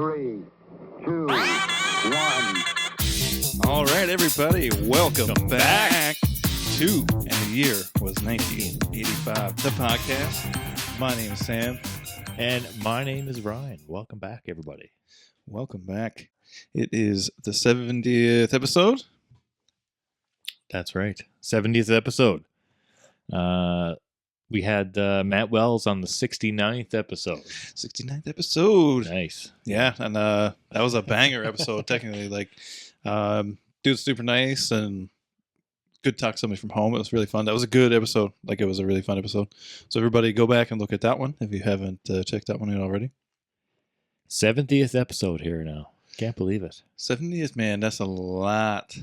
3, 2, 1. All right, everybody, welcome back to And the Year Was 1985, the podcast. My name is Sam. And my name is Ryan. Welcome back, everybody. Welcome back. It is the 70th episode. That's right. 70th episode. We had Matt Wells on the 69th episode. 69th episode. Nice. Yeah, and that was a banger episode, technically. Dude's super nice and good to talk to somebody from home. It was really fun. That was a good episode. It was a really fun episode. So everybody go back and look at that one if you haven't checked that one out already. 70th episode here now. Can't believe it. 70th, man, that's a lot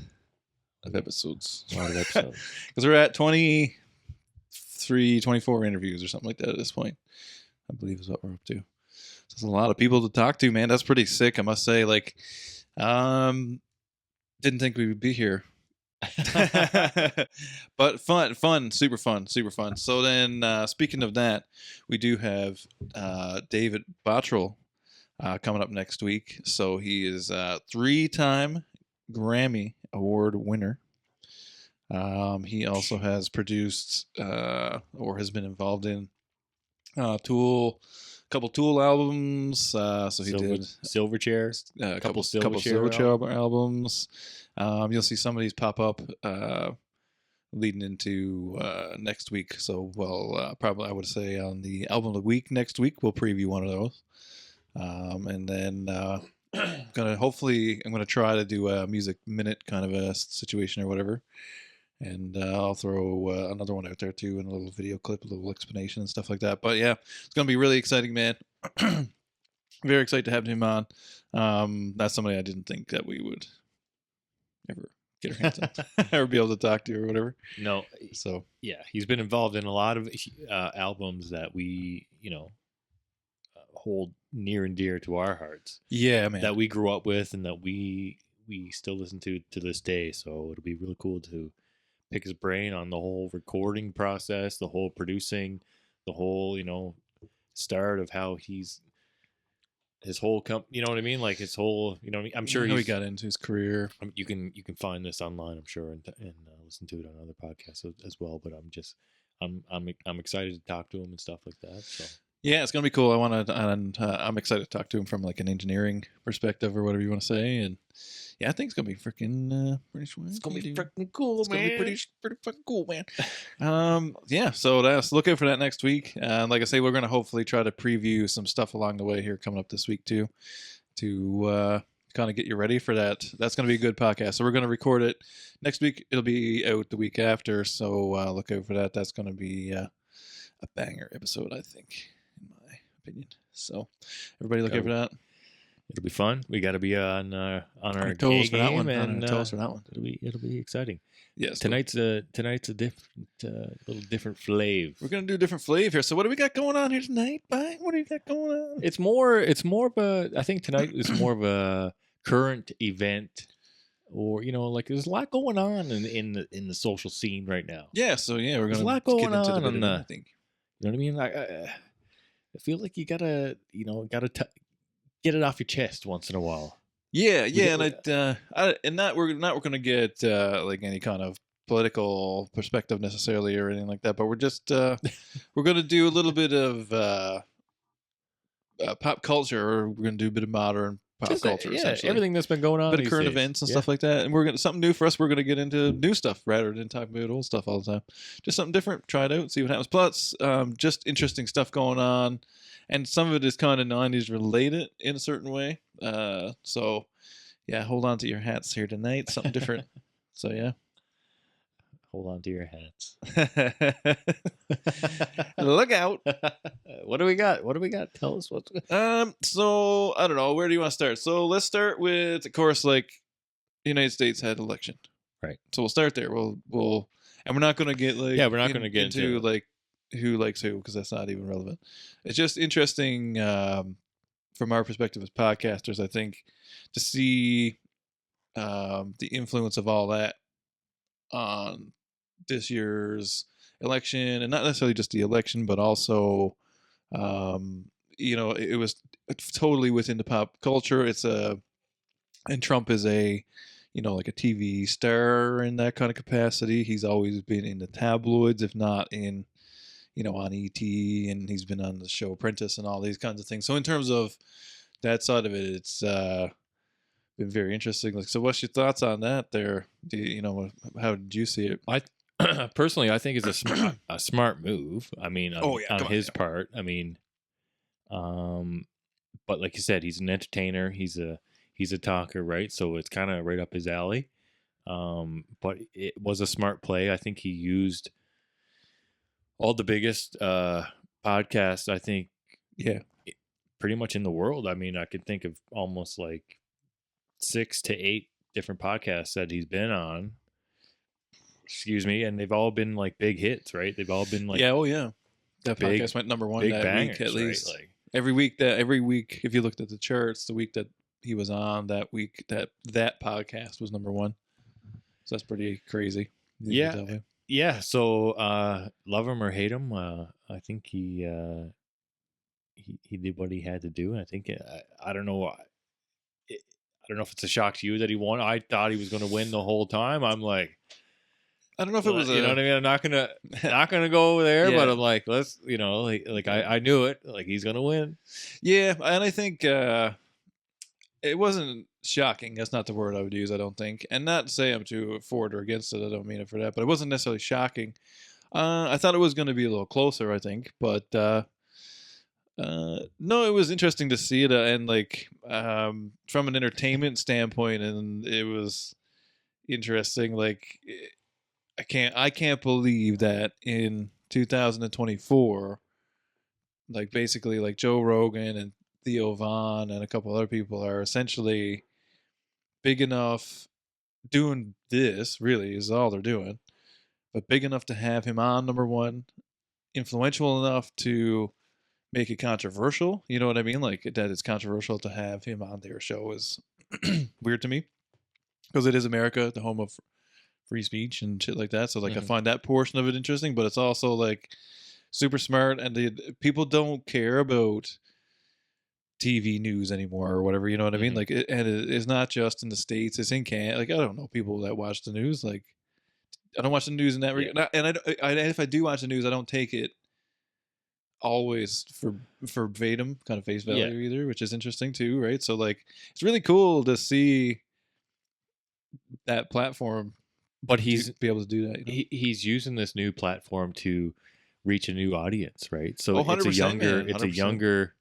of episodes. A lot of episodes. Because we're at 23, 24 interviews or something like that at this point, I believe is what we're up to. So there's a lot of people to talk to, man. That's pretty sick, I must say. Didn't think we would be here. But fun, super fun. So then, speaking of that, we do have David Bottrell coming up next week. So he is a 3-time Grammy Award winner. He also has produced or has been involved in couple Tool albums. So he did Silverchair, a couple Silverchair albums. You'll see some of these pop up leading into next week. So, probably I would say on the album of the week next week, we'll preview one of those. And then I'm gonna try to do a music minute kind of a situation or whatever. And I'll throw another one out there too, and a little video clip, a little explanation and stuff like that. But yeah, it's gonna be really exciting, man. Very excited to have him on. That's somebody I didn't think that we would ever get our hands on or be able to talk to or whatever. No. So yeah, he's been involved in a lot of albums that we, hold near and dear to our hearts. Yeah, man. That we grew up with and that we still listen to this day. So it'll be really cool to pick his brain on the whole recording process, the whole producing, the whole, start of how his whole you know what I mean? Like his whole, I'm sure he got into his career. You can find this online, I'm sure, and listen to it on other podcasts as well. But I'm excited to talk to him and stuff like that. So yeah, it's gonna be cool. I'm excited to talk to him from like an engineering perspective or whatever you want to say. And yeah, I think it's gonna be freaking pretty sweet. It's gonna be freaking cool, it's man. It's gonna be pretty fucking cool, man. Yeah. So look out for that next week. Like I say, we're gonna hopefully try to preview some stuff along the way here coming up this week too, to kind of get you ready for that. That's gonna be a good podcast. So we're gonna record it next week. It'll be out the week after. So look out for that. That's gonna be a banger episode, I think, in my opinion. So everybody look out for that. It'll be fun. We got to be on our toes for that game, one. and Toes for that one. It'll be exciting. Yes. Tonight's a different little different flavor. We're gonna do a different flavor here. So what do we got going on here tonight, Bye? What do you got going on? It's more of a. I think tonight is more of a current event, or there's a lot going on in the social scene right now. Yeah. So yeah, we're gonna there's a lot going get into on. The bit of I think. You know what I mean? I feel like you gotta get it off your chest once in a while. Yeah, and we're not gonna get like any kind of political perspective necessarily or anything like that, but we're just we're gonna do a little bit of pop culture, or we're gonna do a bit of modern pop culture. Yeah, everything that's been going on, a bit of current events and stuff like that, and we're gonna something new for us. We're gonna get into new stuff rather than talk about old stuff all the time. Just something different. Try it out, see what happens. Plus, just interesting stuff going on. And some of it is kind of 90s related in a certain way. So, yeah, hold on to your hats here tonight. Something different. So, yeah. Hold on to your hats. Look out. What do we got? Tell us what's good. So, I don't know. Where do you want to start? So, let's start with, of course, the United States had election. Right. So, we'll start there. We'll and we're not going to get, we're not going to get into who likes who, because that's not even relevant. It's just interesting from our perspective as podcasters, I think, to see the influence of all that on this year's election, and not necessarily just the election, but also it was totally within the pop culture. And Trump is a, like a TV star in that kind of capacity. He's always been in the tabloids, if not in, on ET, and he's been on the show Apprentice and all these kinds of things. So in terms of that side of it, it's been very interesting. Like, so what's your thoughts on that there? How did you see it? I personally, I think it's a smart move. I mean, on his part. I mean, but like you said, he's an entertainer. He's a talker, right? So it's kind of right up his alley. But it was a smart play. I think he used all the biggest podcasts, I think, pretty much in the world. I mean, I could think of almost like 6 to 8 different podcasts that he's been on. Excuse me, and they've all been like big hits, right? They've all been like that big, podcast went number one big that bangers, week at least. Right? Like, every week, if you looked at the charts, the week that he was on that week, that podcast was number one. So that's pretty crazy. Yeah. So love him or hate him, I think he did what he had to do, and I think I don't know. I don't know if it's a shock to you that he won. I thought he was going to win the whole time. I'm like, I don't know if it was, you know what I mean? I'm not gonna go there, but I'm like, let's, I knew it. Like, he's gonna win. Yeah, and I think it wasn't shocking. That's not the word I would use, I don't think. And not to say I'm too for it or against it. I don't mean it for that. But it wasn't necessarily shocking. I thought it was going to be a little closer, I think. But no, it was interesting to see it. And from an entertainment standpoint, and it was interesting. Like, I can't believe that in 2024, like basically like Joe Rogan and Theo Von and a couple other people are essentially big enough doing this, really is all they're doing, but big enough to have him on number one, influential enough to make it controversial. You know what I mean? Like, that it's controversial to have him on their show is weird to me, because it is America, the home of free speech and shit like that. So like, I find that portion of it interesting, but it's also like super smart, and the people don't care about TV news anymore or whatever, you know what I mean? Like, and it's not just in the States, it's in Canada. Like, I don't know people that watch the news. Like, I don't watch the news in that regard. And if I do watch the news, I don't take it always for verbatim, kind of face value either, which is interesting too, right? So like, it's really cool to see that platform, but he's be able to do that. He's using this new platform to reach a new audience, right? So it's a younger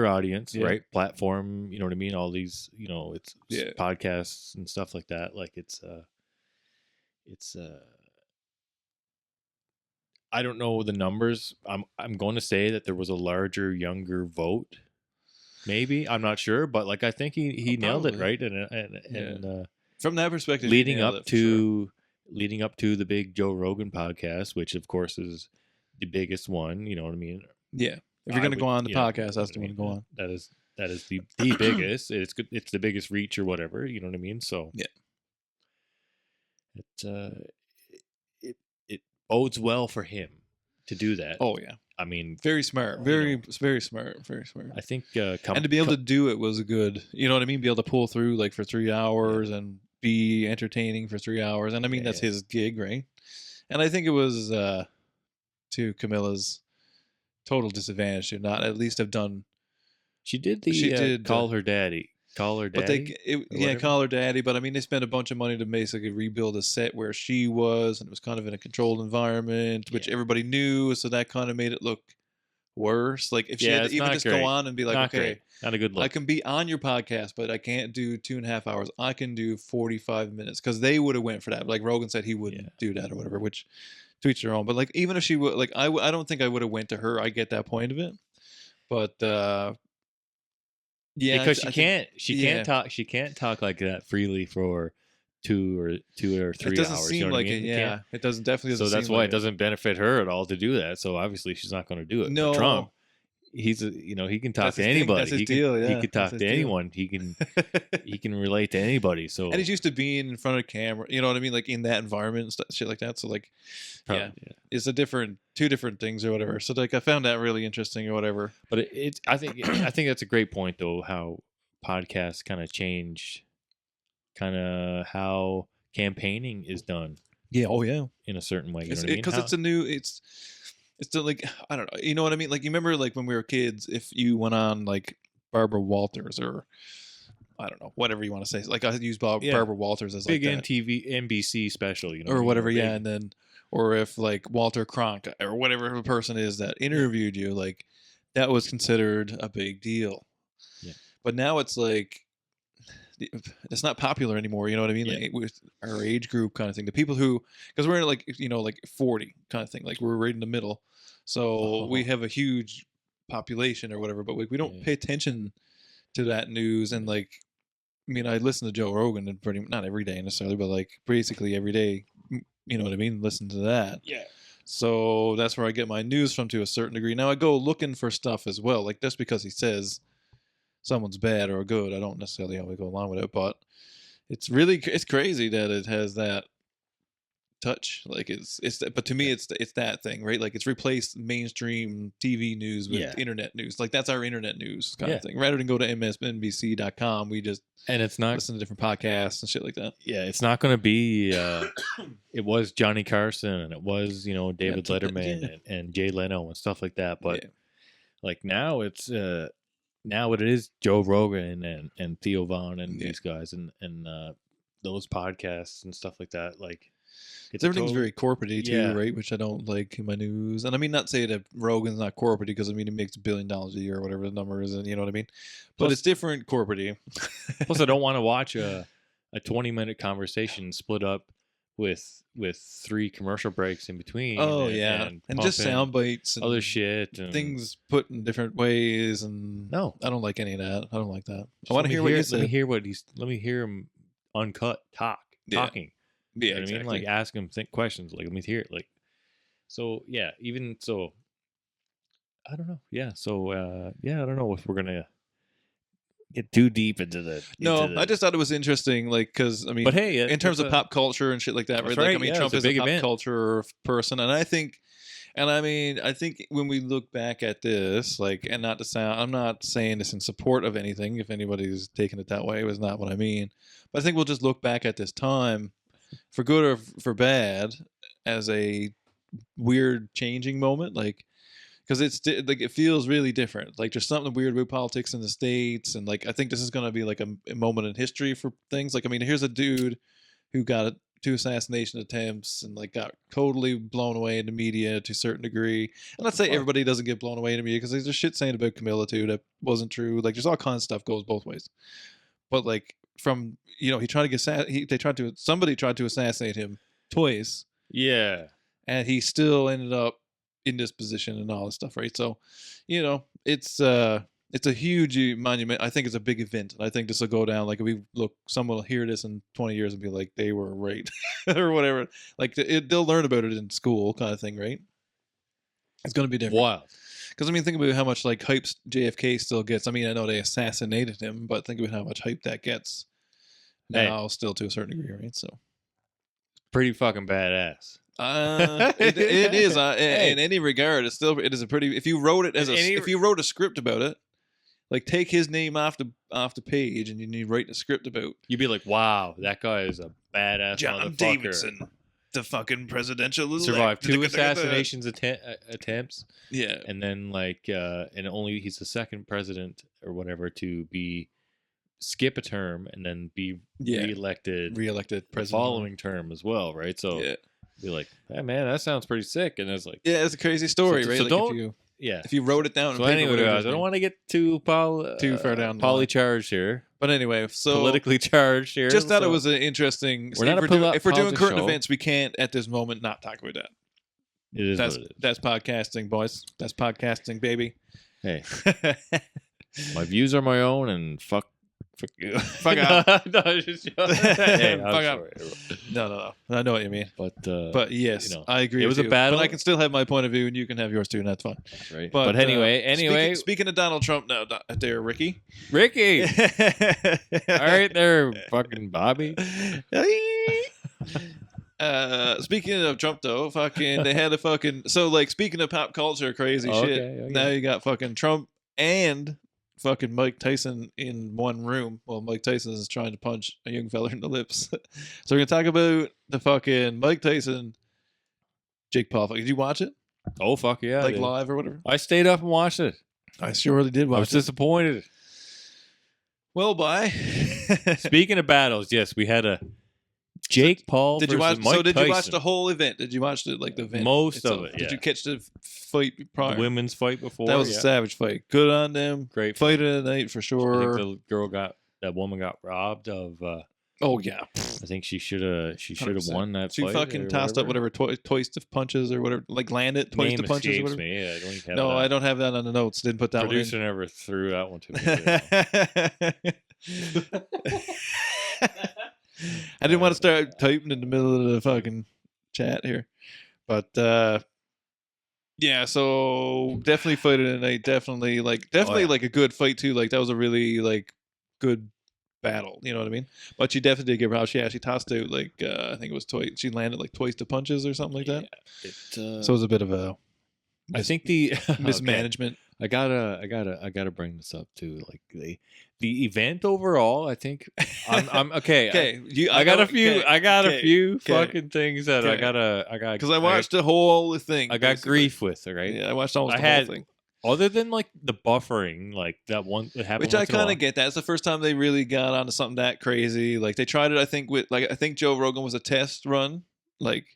audience, right? Platform, you know what I mean? All these, it's podcasts and stuff like that. Like, it's I don't know the numbers. I'm going to say that there was a larger, younger vote. Maybe, I'm not sure, but like, I think he nailed it, right? And from that perspective, leading up to the big Joe Rogan podcast, which of course is the biggest one. You know what I mean? Yeah. If you're going to go on the podcast, that's the one to go on. That is the biggest. It's good. It's the biggest reach or whatever. You know what I mean? So it bodes well for him to do that. Oh yeah. I mean, very smart, very smart. I think and to be able to do it was good. You know what I mean? Be able to pull through like for 3 hours and be entertaining for 3 hours. And I mean, that's his gig, right? And I think it was to Camilla's total disadvantage to not at least have done. She did call her daddy. Call her daddy. But call her daddy. But I mean, they spent a bunch of money to basically rebuild a set where she was, and it was kind of in a controlled environment, which everybody knew. So that kind of made it look worse. Like, if she had to even just go on and be like, okay, not a good look. I can be on your podcast, but I can't do 2.5 hours. I can do 45 minutes, because they would have went for that. Like Rogan said, he wouldn't do that or whatever, which to each their own. But like, even if she would, like, I don't think I would have went to her. I get that point of it, but because she can't talk like that freely for 2 or 3 hours. It doesn't seem like it. Yeah, it definitely doesn't. So that's why it doesn't benefit her at all to do that. So obviously she's not going to do it. No, for Trump, he's he can talk That's to his thing. anybody. That's his he can, deal, He yeah. could That's talk his to deal. anyone. He can relate to anybody. So And he's used to being in front of camera. You know what I mean? Like in that environment and stuff, shit like that. So like, yeah, it's two different things or whatever. So like, I found that really interesting or whatever. But I think that's a great point though. How podcasts kind of changed, kind of how campaigning is done Yeah. Oh yeah. in a certain way. You know what I mean? Because it's still like, I don't know. You know what I mean? Like you remember like when we were kids, if you went on like Barbara Walters or I don't know, whatever you want to say. Like I use Barbara Walters as big like that. NBC special, Or whatever, yeah, and then or if like Walter Cronkite or whatever the person is that interviewed you, like that was considered a big deal. Yeah. But now it's like it's not popular anymore. You know what I mean? Yeah. Like with our age group kind of thing. The people who, because we're like like 40 kind of thing. Like we're right in the middle, so we have a huge population or whatever. But we don't pay attention to that news and like. I mean, I listen to Joe Rogan and not every day necessarily, but like basically every day. You know what I mean? Listen to that. Yeah. So that's where I get my news from to a certain degree. Now I go looking for stuff as well. Like just because he says someone's bad or good, I don't necessarily always go along with it. But it's crazy that it has that touch. Like but to me it's that thing, right? Like it's replaced mainstream TV news with internet news. Like that's our internet news kind of thing. Rather than go to msnbc.com, we just it's not listen to different podcasts and shit like that. Yeah, it's not going to be. It was Johnny Carson and it was David Letterman and Jay Leno and stuff like that. But like now it's now it is Joe Rogan and Theo Vaughn and these guys and those podcasts and stuff like that. Like everything's very corporate-y too, right? Which I don't like in my news. And I mean, not say that Rogan's not corporate because I mean, he makes $1 billion a year or whatever the number is, and you know what I mean? But it's different corporate-y. Plus, I don't want to watch a 20-minute conversation split up with 3 commercial breaks in between. Oh, and just sound bites and other shit. And things put in different ways. And no, I don't like any of that. I don't like that. I want to hear what you said. Let me hear him uncut talking. Yeah, you know what I mean? Like ask him questions. Like let me hear it. Like so, yeah. Even so, I don't know. Yeah. So, I don't know if we're gonna get too deep into the. I just thought it was interesting, like because I mean, but hey, in terms of pop culture and shit like that, right? Like I mean, Trump is a pop culture person, and I think when we look back at this, like, and not to sound, I'm not saying this in support of anything. If anybody's taking it that way, it was not what I mean. But I think we'll just look back at this time. For good or for bad, as a weird changing moment, like because it's like it feels really different. Like there's something weird about politics in the States, and like I think this is going to be like a moment in history for things. Like I mean, here's a dude who got 2 assassination attempts and like got totally blown away in the media to a certain degree. And let's say everybody doesn't get blown away in the media because there's just shit saying about Camilla too that wasn't true. Like there's all kinds of stuff goes both ways. But like from he tried to get somebody tried to assassinate him twice. Yeah. And he still ended up in this position and all this stuff, right? So, it's a huge monument. I think it's a big event. And I think this will go down like if someone will hear this in 20 years and be like, they were right or whatever. Like they'll learn about it in school kind of thing, right? It's going to be different. Wild. Because I mean, think about how much like hype JFK still gets. I mean, I know they assassinated him, but think about how much hype that gets now, still to a certain degree, right? So, pretty fucking badass. It is in any regard. It is a pretty. If you wrote it if you wrote a script about it, like take his name off the page and you write a script about, you'd be like, wow, that guy is a badass John motherfucker. Davidson. The fucking presidential survived 2 assassinations attempts. Yeah, and then and only he's the second president or whatever to skip a term and then be reelected president the following term as well, right? So be like, hey man, that sounds pretty sick. And it's like, it's a crazy story, right? So like don't if you wrote it down. So anyway, guys, I don't want to get too far down poly charged here. But anyway, so politically charged here. Just thought it was an interesting. If we're doing current events, we can't at this moment not talk about that. It is. That's podcasting, boys. That's podcasting, baby. Hey, my views are my own, and fuck Fuck you. Fuck off. No, it's just hey, I'm Fuck off. sorry. No. I know what you mean. But Yes, you know, I agree. it with was a you. battle. But I can still have my point of view, and you can have yours too, and that's fine. right. But, But anyway, speaking of Donald Trump, now there, Ricky. Ricky. All right, there, fucking Bobby. Speaking of Trump, though, they had a speaking of pop culture, crazy shit. Okay. Now you got fucking Trump and fucking Mike Tyson in one room. Well, Mike Tyson is trying to punch a young fella in the lips. So we're gonna talk about the fucking Mike Tyson, Jake Paul fight. Did you watch it? Oh fuck yeah! Like live or whatever? I stayed up and watched it. I surely did I was watch it. disappointed. Well, bye. Speaking of battles, yes, we had a Jake Paul. Did you versus watch? Mike So did you watch Tyson. the whole event? Did you watch the event? Most itself? of it, Did yeah. you catch the fight prior? The women's fight before? That was yeah. a savage fight. Good on them. Great Fight of the night for I sure. think that woman got robbed of. Oh yeah. I think she should have 100%. won that She fight. fucking or tossed up whatever twist of punches or whatever, like landed twist Name of punches or escapes whatever. me. Yeah, I don't even have No, that. I don't have that on the notes. Didn't put that Producer never threw that one to me. one in. I didn't want to start typing in the middle of the fucking chat here, but yeah. So definitely fight of the night. Definitely like a good fight too. Like that was a really like good battle. You know what I mean? But she definitely did get robbed. She actually tossed out like I think it was twice. She landed like twice the punches or something like that. So it was a bit of a. I think the mismanagement. I gotta bring this up too. Like the event overall, I think I'm okay. Okay, I got a few okay, fucking things that I got because I watched the whole thing. I got basically. grief with, right? Yeah, I watched almost I the had- whole thing. Other than like the buffering, like that one that happened. Which I kind of get. That's the first time they really got onto something that crazy. Like they tried it, I think I think Joe Rogan was a test run. Like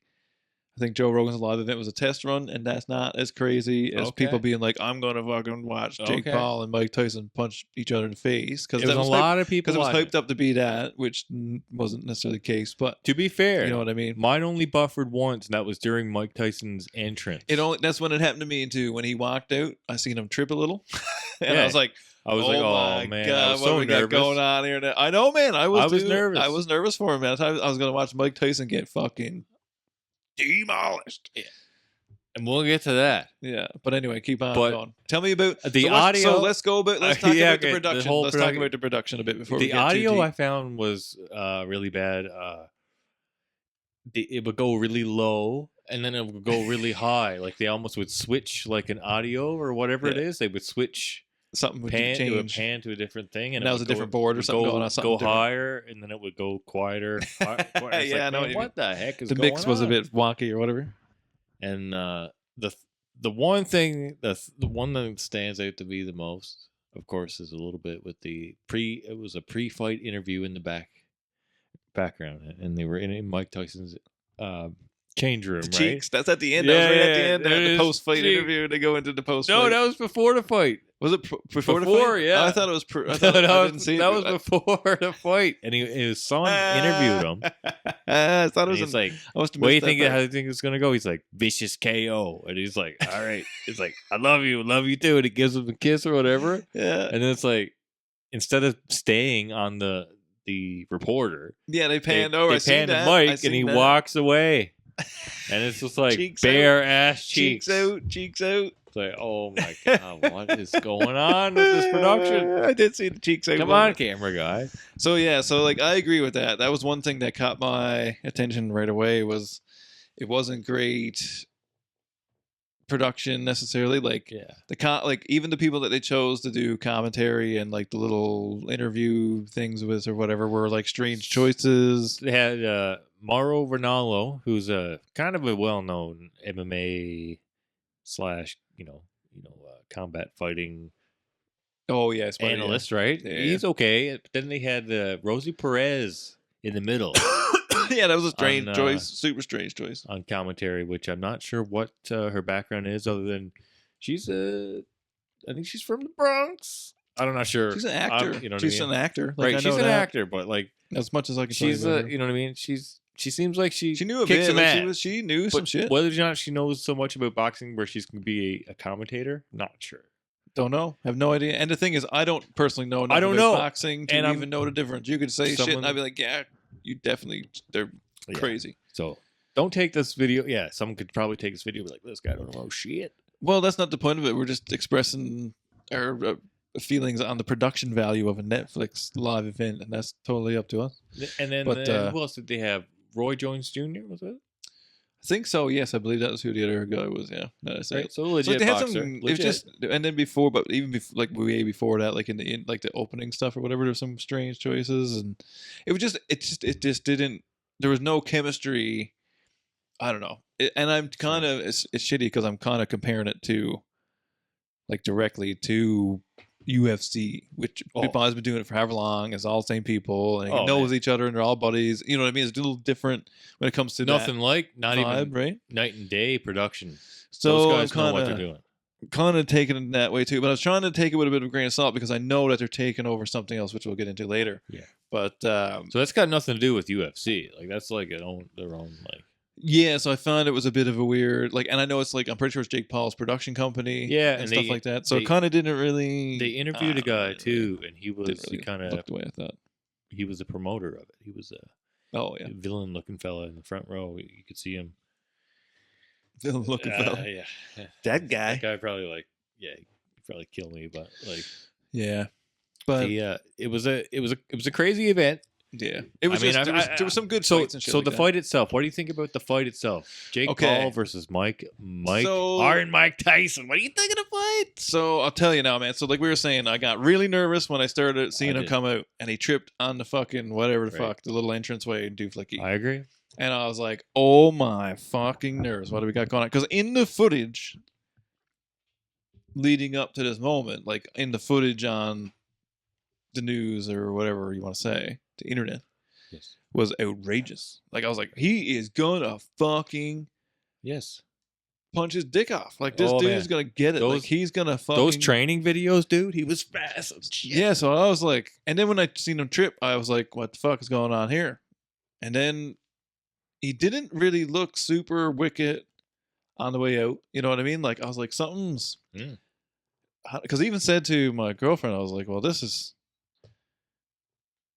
I think Joe Rogan's live event was a test run, and that's not as crazy as Okay. people being like, "I'm gonna fucking watch Jake Okay. Paul and Mike Tyson punch each other in the face," because It was a lot of people. because it was watching. hyped up to be that, which wasn't necessarily the case. But To be fair, you know what I mean. mine only buffered once, and that was during Mike Tyson's entrance. That's when it happened to me too. When he walked out, I seen him trip a little, and Yeah. I was like, I was oh like, my oh man, God, I was what so we got nervous. going on here now? I know, man. I was nervous. I was nervous for him, man. I was going to watch Mike Tyson get fucking demolished. And we'll get to that. Yeah, but anyway, keep on But going. Tell me about the audio. So let's go about. Let's talk Yeah, about the okay, the production. whole Let's talk production. about the production a bit before we The get audio too I deep. found was really bad. It would go really low, and then it would go really high. Like they almost would switch like an audio or whatever it Yeah. is. They would switch Something would pan to a change. pan to a different thing, And it that was would a different board or would something going on, something Go different. higher, and then it would go quieter. It's Yeah, I like, know man, what you what the heck is The going mix was a on? bit wonky or whatever. And the one thing the one that stands out to me the most, of course, is a little bit with it was a pre-fight interview in the background, and they were in Mike Tyson's change room, The right? cheeks. That's at the end. Yeah, that was right at the yeah, end. there it The is. post-fight Cheek. interview. They go into the post-fight. No, that was before the fight. Was it before the Before, fight? yeah. I thought it was. I No, thought I that didn't see it. that was before the fight, and his son interviewed him. I thought it And was. he's like, I must have "What do you missed think? that How part. do you think it's gonna go?" He's like, "Vicious KO," and he's like, "All right." He's like, "I love you too," and he gives him a kiss or whatever. Yeah, And then it's like, instead of staying on the reporter, yeah. They panned over. I They seen pan to that. I Mike, and seen he that. walks away, and it's just like Cheeks bare ass cheeks cheeks. out, cheeks out. It's like, oh my god, what is going on with this production? I did see the cheeks out. Come on, camera guy. So yeah, so like I agree with that. That was one thing that caught my attention right away. Was it wasn't great production necessarily. Like Yeah. like even the people that they chose to do commentary and like the little interview things with or whatever were like strange choices. They had Mauro Ranallo, who's a kind of a well-known MMA / combat fighting Oh yeah, it's funny, yeah. analyst, right? Yeah. He's okay. But then they had Rosie Perez in the middle Yeah, that was a strange On, choice, super strange choice. on commentary, which I'm not sure what her background is, other than I think she's from the Bronx. I'm not sure. She's an actor. You know what She's I mean? an actor. Like, Right, I she's know an that. actor, but like As much as I can tell she's you about her. you know what I mean? She seems like she She knew a kicks bit. some Like, ass. she knew some But shit. whether or not she knows so much about boxing where she's going to be a commentator, not sure. Don't know. Have no idea. And the thing is, I don't personally know enough I don't about know. boxing to And I'm- even know the difference. You could say shit, and Someone- I'd be like, yeah, you definitely, they're Yeah. crazy. So don't take this video. Yeah, someone could probably take this video and be like, this guy don't know shit. Well, that's not the point of it. We're just expressing our feelings on the production value of a Netflix live event, and that's totally up to us. And then, But, who else did they have? Roy Jones Jr. was it? I think so. Yes, I believe that was who the other guy was. Yeah, that's Right. it. So So legit they had boxer. some. It was Legit. just, and then before, but even like way before that, like in the opening stuff or whatever, there were some strange choices, and it just didn't. There was no chemistry. I don't know, and I'm kind of it's shitty because I'm kind of comparing it to, like, directly to UFC, which people has been doing it for however long. It's all the same people, and it knows each other, and they're all buddies. You know what I mean? It's a little different when it comes to Nothing that like not vibe, even right? night and day production. So Those guys know what they're I'm doing. kind of taking it that way too, but I was trying to take it with a bit of a grain of salt because I know that they're taking over something else, which we'll get into later. Yeah. But So that's got nothing to do with UFC. Like that's like their own like. yeah, so I found it was a bit of a weird, like, and I know it's like, I'm pretty sure it's Jake Paul's production company, Yeah, and and stuff they- like that. So they- it kind of didn't really. They interviewed a guy too, and he was Didn't really kind look of the way I thought. he was the promoter of it. He was a Oh yeah, villain looking fella in the front row. You could see him. villain looking fella. Yeah, That guy. that guy probably he'd probably kill me, but like Yeah, but it was a crazy event. yeah, it was I mean, just there was some good So fights and shit. so like the that. fight itself. What do you think about the fight itself? Jake Okay. Paul versus Mike So- Iron Mike Tyson. What do you think of the fight? So I'll tell you now, man. So like we were saying, I got really nervous when I started seeing him did. come out, and he tripped on the fucking whatever the Right. fuck, the little entranceway and dooflicky. I agree. And I was like, oh my fucking nerves. What do we got going on? Because in the footage leading up to this moment, like in the footage on the news or whatever you want to say, the internet, Yes. was outrageous. Like I was like, he is gonna fucking Yes. punch his dick off. Like this Oh, dude man. is gonna get it. Like Those- he's gonna fucking Those training videos, dude. He was fast as shit. Yeah, so I was like, and then when I seen him trip, I was like, what the fuck is going on here? And then he didn't really look super wicked on the way out. You know what I mean? Like, I was like, something's. Mm. Because I even said to my girlfriend, I was like, well, this is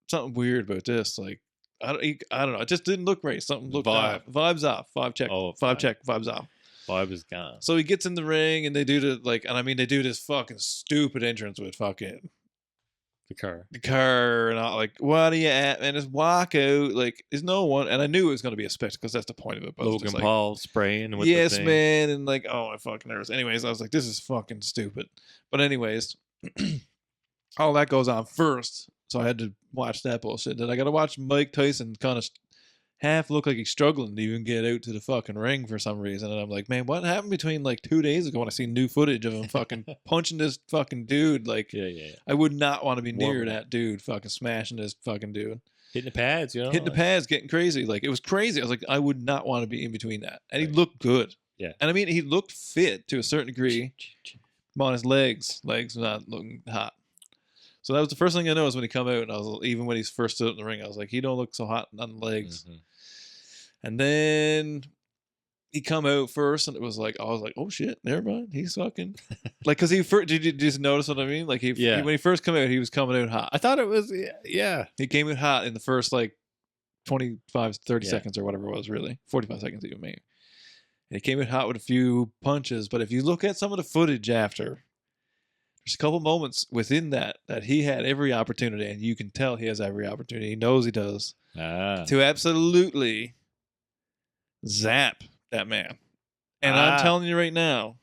something weird about this. Like, I don't know. It just didn't look right. Something looked off. Vibes off. Vibe check. Oh, vibe vibe. check. Vibes off. Vibe is gone. So he gets in the ring and they do the, like, and I mean, they do this fucking stupid entrance with fucking The car. and all, like, what are you at, man? Just walk out. Like, there's no one. And I knew it was going to be a spectacle because that's the point of it. But I was Logan just like, Paul spraying with yes, the thing. man. And like, oh, I'm fucking nervous. Anyways, I was like, this is fucking stupid. But anyways, all that goes on first. So I had to watch that bullshit. Then I got to watch Mike Tyson kind of half look like he's struggling to even get out to the fucking ring for some reason. And I'm like, man, what happened between like 2 days ago when I seen new footage of him fucking punching this fucking dude? Like, Yeah. I would not want to be near Warming up. that dude fucking smashing this fucking dude. Hitting the pads, you know? Hitting the like- pads, getting crazy. Like, it was crazy. I was like, I would not want to be in between that. And he Right. looked good. Yeah. And I mean, he looked fit to a certain degree. But on his legs not looking hot. So that was the first thing I noticed when he come out. And I was, even when he first stood up in the ring, I was like, he don't look so hot on the legs. Mhm. And then he come out first, and it was like, I was like, oh shit, never mind. He's fucking like, because he first, did you just notice what I mean? Like Yeah. when he first come out, he was coming out hot. I thought it was, yeah. He came out hot in the first like 25, 30 Yeah. seconds or whatever it was, really 45 seconds even maybe. And he came out hot with a few punches, but if you look at some of the footage after, there's a couple moments within that he had every opportunity, and you can tell he has every opportunity. He knows he does to absolutely zap that man. And I'm telling you right now,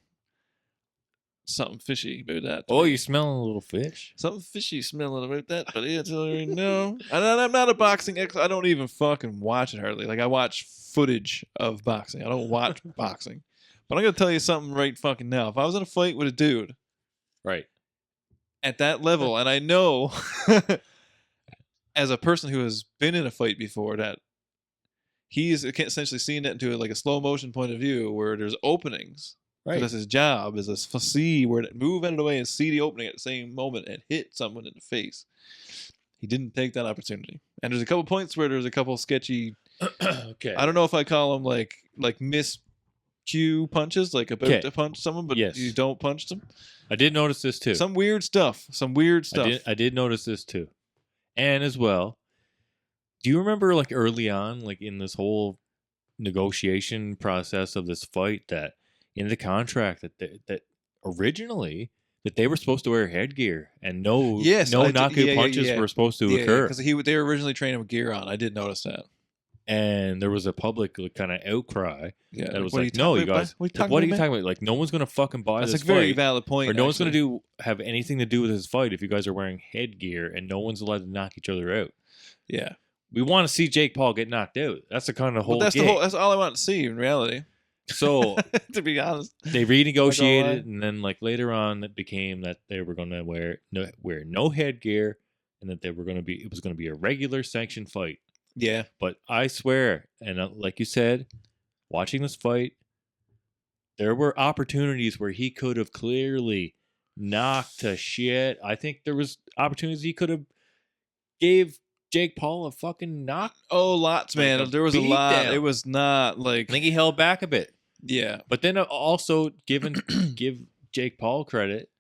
something fishy about that. Oh, you smelling a little fish? Something fishy smelling about that, but yeah, tell you right now. And I'm not a boxing expert. I don't even fucking watch it hardly. Like, I watch footage of boxing. I don't watch boxing. But I'm gonna tell you something right fucking now. If I was in a fight with a dude Right. at that level, and I know as a person who has been in a fight before that he's essentially seeing that into like a slow motion point of view where there's openings. Right. That's his job, is to see where to move out of the way and see the opening at the same moment and hit someone in the face. He didn't take that opportunity. And there's a couple points where there's a couple sketchy, Okay. I don't know if I call them like cue punches, like about 'Kay. to punch someone, but Yes. you don't punch them. I did notice this too. Some weird stuff. I did notice this too. And as well, do you remember like early on, like in this whole negotiation process of this fight, that in the contract that originally that they were supposed to wear headgear and no knockout punches were supposed to occur. Because they were originally training with gear on. I did notice that. And there was a public kind of outcry Yeah, that was what are like, you no, talking you about? guys, What what are you man? talking about? Like, no one's going to fucking buy That's this a very fight. valid point. Or no one's going actually. to have anything to do with this fight if you guys are wearing headgear and no one's allowed to knock each other out. Yeah. We want to see Jake Paul get knocked out. That's the kind of whole That's gig. That's all I want to see in reality. So to be honest, they Not gonna renegotiated, lie. and then like later on, it became that they were going to wear no headgear, and that it was going to be a regular sanctioned fight. yeah. But I swear, and like you said, watching this fight, there were opportunities where he could have clearly knocked to shit. I think there was opportunities he could have gave Jake Paul a fucking knock. Oh, lots, Like man. a There was a beat lot. down. It was not like I think he held back a bit. yeah. But then also give Jake Paul credit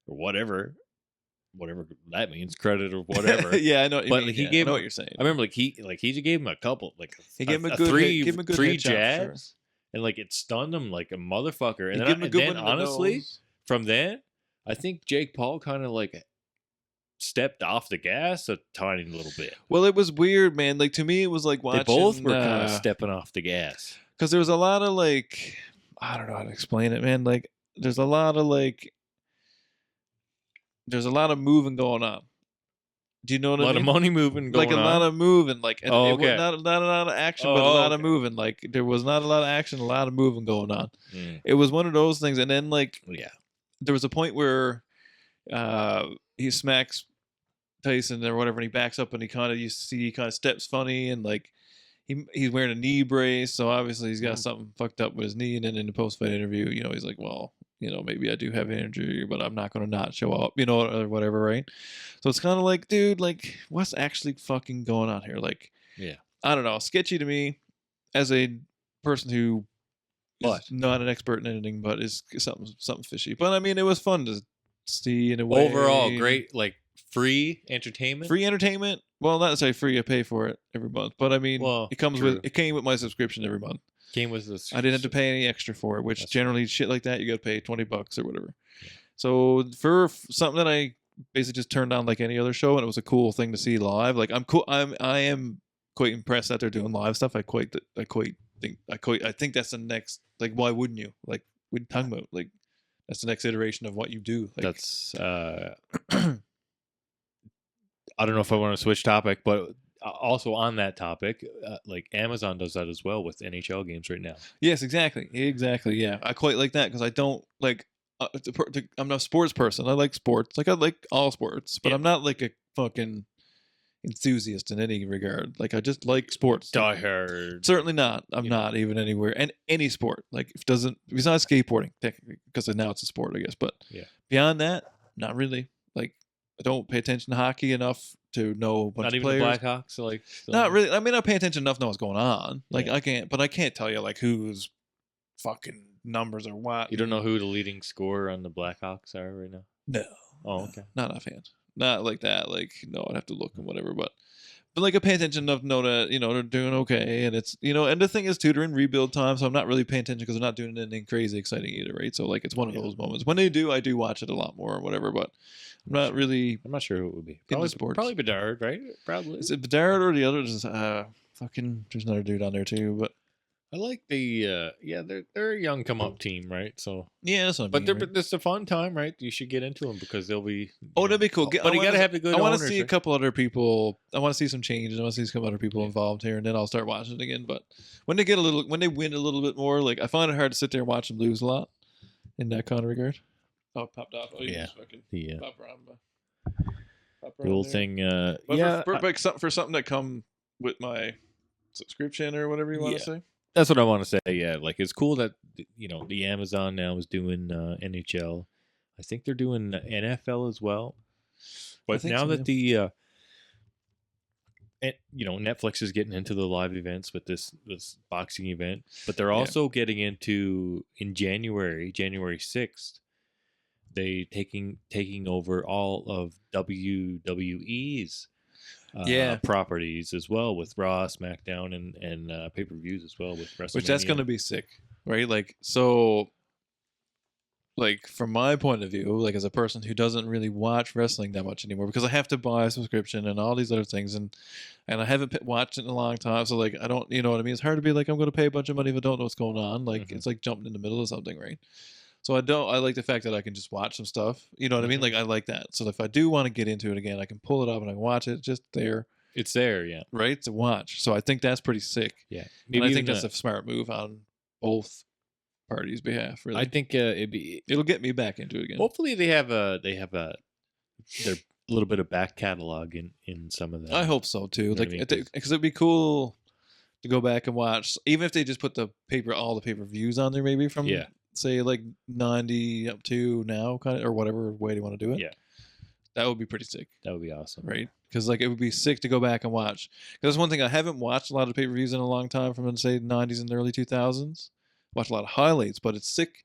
or whatever that means, credit or whatever. yeah, I know. What you But mean. like, he Yeah, gave I know him- what you're saying. I remember he gave him a couple He gave him a three good jabs, headshot, for sure. and like it stunned him like a motherfucker. He And gave him a good then one in the honestly, nose. from then, I think Jake Paul kind of like stepped off the gas a tiny little bit. Well, it was weird, man. Like to me, it was like watching. They both were kind of stepping off the gas. because there was a lot of like I don't know how to explain it, man. Like there's a lot of moving going on. Do you know what A I lot mean? of money moving going Like a on. lot of moving, like and Oh, it was okay. not a lot of action, Oh, but a lot of okay. moving. Like there was not a lot of action, a lot of moving going on. Mm. It was one of those things, and then like Yeah. there was a point where he smacks Tyson or whatever, and he backs up, and you see he kind of steps funny, and like he's wearing a knee brace, so obviously he's got something fucked up with his knee. And then in the post fight interview, he's like, well, maybe I do have an injury, but I'm not going to not show up, or whatever, right? So it's kind of like, dude, like what's actually fucking going on here? Like, Yeah. I don't know, sketchy to me as a person who But- is not an expert in anything, but is something fishy. But I mean, it was fun to see in a way. Overall, great, like free entertainment. Free entertainment. Well, not necessarily free. I pay for it every month, but I mean, Well, it true. came with my subscription every month. Came with this. I didn't have to pay any extra for it, which That's generally shit like that you got to pay $20 or whatever. So for something that I basically just turned on like any other show, and it was a cool thing to see live. Like I am quite impressed that they're doing live stuff. I think that's the next. Like, why wouldn't you? Like, what are you talking about? Like, that's the next iteration of what you do. Like, That's. I don't know if I want to switch topic, but also on that topic, like Amazon does that as well with NHL games right now. yes, exactly. Yeah, I quite like that because I don't like. I'm not a sports person. I like sports. Like I like all sports, but Yeah. I'm not like a fucking enthusiast in any regard. Like I just like sports. Die Hard. Certainly not. I'm Yeah. not even anywhere. And any sport, like if it doesn't, besides skateboarding, technically, because now it's a sport, I guess. But Yeah. beyond that, not really. Like I don't pay attention to hockey enough to know a bunch Not of even players. the Blackhawks. Like Not really. I mean, I pay attention enough to know what's going on. Like Yeah. I can't tell you like who's fucking numbers or what. You don't know who the leading scorer on the Blackhawks are right now. No. Oh, okay. Not offhand. Not like that. Like no, I'd have to look and whatever. But like I pay attention enough to know that they're doing okay, and it's and the thing is too, they're in rebuild time, so I'm not really paying attention because they're not doing anything crazy exciting either, right? So like it's one of those moments when they do, I do watch it a lot more or whatever. But I'm not really. I'm not sure who it would be. the Probably, sports. probably Bedard, right? Probably. Is it Bedard or the other? Just fucking. There's another dude on there too, but I like the they're a young come up team, right? So, yeah, that's what I but mean, right? it's a fun time, right? You should get into them because they'll be. Oh, that'd be cool. But you gotta have the good. I want to owners, see a right? couple other people. I want to see some changes. I want to see some other people involved here, and then I'll start watching it again. But when they win a little bit more, like I find it hard to sit there and watch them lose a lot. In that kind of regard. Oh, it popped off. Oh, you Yeah. just fucking The pop around. Pop the whole there. thing. But Yeah, for something that come with my subscription or whatever you want to say. that's what I want to say. Yeah, like it's cool that the Amazon now is doing NHL. I think they're doing NFL as well. But think now so, that the and Netflix is getting into the live events with this boxing event, but they're also getting into in January 6th. They taking over all of WWE's properties as well, with Raw, SmackDown, and pay-per-views as well, with WrestleMania. Which that's going to be sick, right? Like, so, like, from my point of view, like, as a person who doesn't really watch wrestling that much anymore, because I have to buy a subscription and all these other things, and I haven't watched it in a long time, so, like, I don't, you know what I mean? It's hard to be like, I'm going to pay a bunch of money if I don't know what's going on. Like, it's like jumping in the middle of something, right? So I like the fact that I can just watch some stuff. You know what I mean? Like, I like that. So if I do want to get into it again, I can pull it up and I can watch it just there. It's there, yeah. Right? To watch. So I think that's pretty sick. Yeah. And I think that's a smart move on both parties' behalf, really. I think it'll get me back into it again. Hopefully they have their little bit of back catalog in some of them. I hope so too. You know Like, because it'd be cool to go back and watch, even if they just put all the pay-per-views on there, maybe from say like 90 up to now, kind of, or whatever way you want to do it. Yeah, that would be pretty sick. That would be awesome, right? Because like it would be sick to go back and watch. Because that's one thing, I haven't watched a lot of pay-per-views in a long time from say the 90s and the early 2000s. Watch a lot of highlights, but it's sick.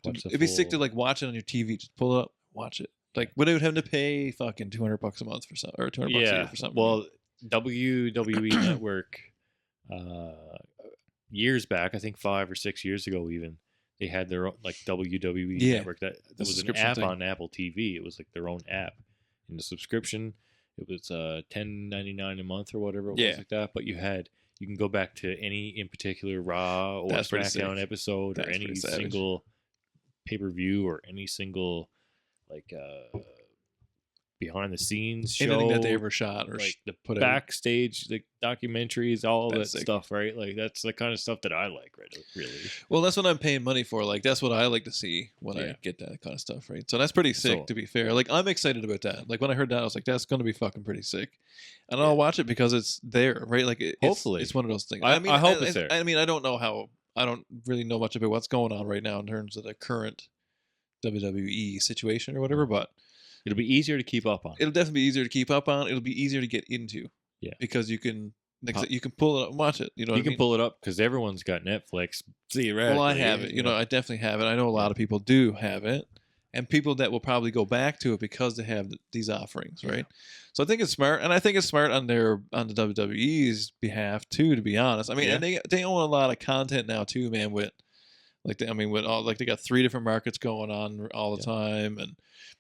It'd be sick to like watch it on your TV. Just pull it up, watch it. Like, would it have to pay fucking $200 a month for something, or $200 a year for something? Well, WWE Network, years back, I think 5 or 6 years ago, even they had their own like WWE Network. That was an app on Apple TV. It was like their own app. In the subscription, it was $10.99 a month or whatever it was, like that. But you can go back to any in particular Raw or SmackDown episode, or any single pay-per-view, or any single like behind the scenes show, anything that they ever shot or like the put backstage, like documentaries, all of that stuff, right? Like that's the kind of stuff that I like, right? Really. Well, that's what I'm paying money for. Like, that's what I like to see when I get that kind of stuff, right? So that's pretty sick, to be fair. Like, I'm excited about that. Like, when I heard that, I was like, that's going to be fucking pretty sick. And I'll watch it because it's there, right? Like, hopefully it's one of those things. I hope it's there. I mean, I don't really know much about what's going on right now in terms of the current WWE situation or whatever, but it'll be easier to keep up on. It'll definitely be easier to keep up on. It'll be easier to get into. Yeah. Because you can pull it up and watch it. You know, you can pull it up because everyone's got Netflix. Theoretically. Well, I have it. You know, I definitely have it. I know a lot of people do have it, and people that will probably go back to it because they have these offerings, right? So I think it's smart, and I think it's smart on the WWE's behalf too. To be honest, I mean, and they own a lot of content now too, man. With with all, like, they got 3 different markets going on all the time, and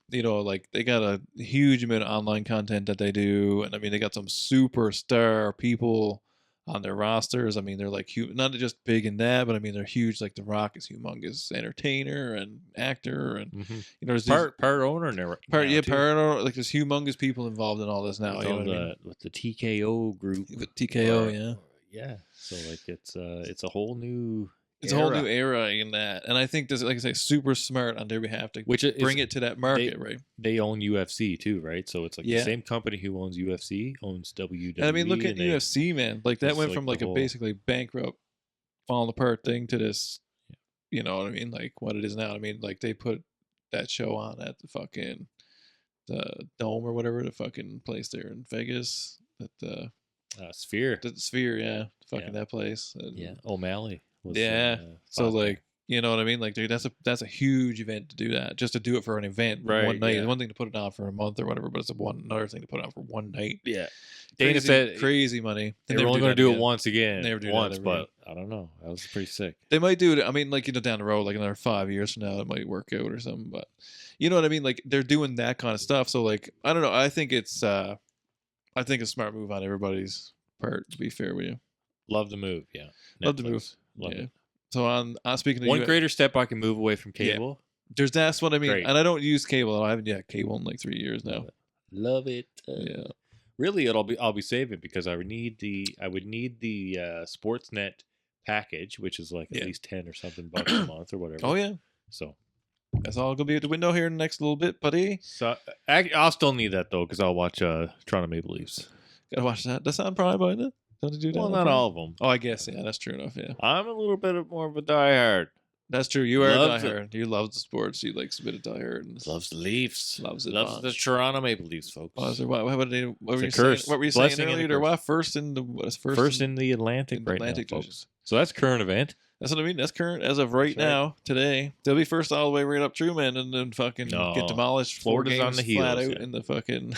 you know, like, they got a huge amount of online content that they do, and I mean, they got some superstar people on their rosters. I mean, they're like not just big in that, but I mean, they're huge. Like, The Rock is humongous entertainer and actor, and you know, there's part owner now. Part owner. Like, there's humongous people involved in all this now. With the TKO group. With TKO, yeah. So like, it's a whole new. It's a whole new era in that, and I think this, like I say, super smart on their behalf to bring it to that market, right? They own UFC too, right? So it's like the same company who owns UFC owns WWE. And I mean, look at UFC, man. Like, that went from like a basically bankrupt, falling apart thing to this. You know what I mean? Like, what it is now. I mean, like, they put that show on at the Dome or whatever, the fucking place there in Vegas. That Sphere. The Sphere, that place. And, O'Malley. So like, you know what I mean? Like, dude, that's a huge event to do that. Just to do it for an event one night. It's one thing to put it on for a month or whatever, but it's another thing to put it on for one night. Yeah. Dana said crazy money. They were only going to do it once again. Never do once, but I don't know. That was pretty sick. They might do it. I mean, like, you know, down the road, like another 5 years from now, it might work out or something. But you know what I mean? Like, they're doing that kind of stuff. So like, I don't know. I think it's a smart move on everybody's part, to be fair with you. Love the move. Yeah. Love the move. Love it. So on speaking of one greater step, I can move away from cable. That's what I mean. Great. And I don't use cable. I haven't cable in like 3 years now. Love it. Really, I'll be saving, because I would need the Sportsnet package, which is like at least $10 or something bucks a month or whatever. Oh yeah. So that's all gonna be at the window here in the next little bit, buddy. So I'll still need that though, because I'll watch Toronto Maple Leafs. Gotta watch that. That's not Prime, isn't it? Don't you do that? Well, not all of them. Oh, I guess that's true enough. Yeah. I'm a little bit more of a diehard. That's true. You are a Loves it. diehard. You love the sports. You like a bit of diehard. And Loves the Leafs. Loves it. Loves the bunch. Toronto Maple Leafs, folks. What were you It's a saying? curse. What were you saying Blessing and a earlier? Or curse. what? First in the what is First in the Atlantic in the right Atlantic now, division. folks. So that's current event. That's what I mean. That's current as of right That's right. now, today. They'll be first all the way right up Truman and then fucking No. get demolished. Florida's 4 on games the flat heels, out yeah. in the fucking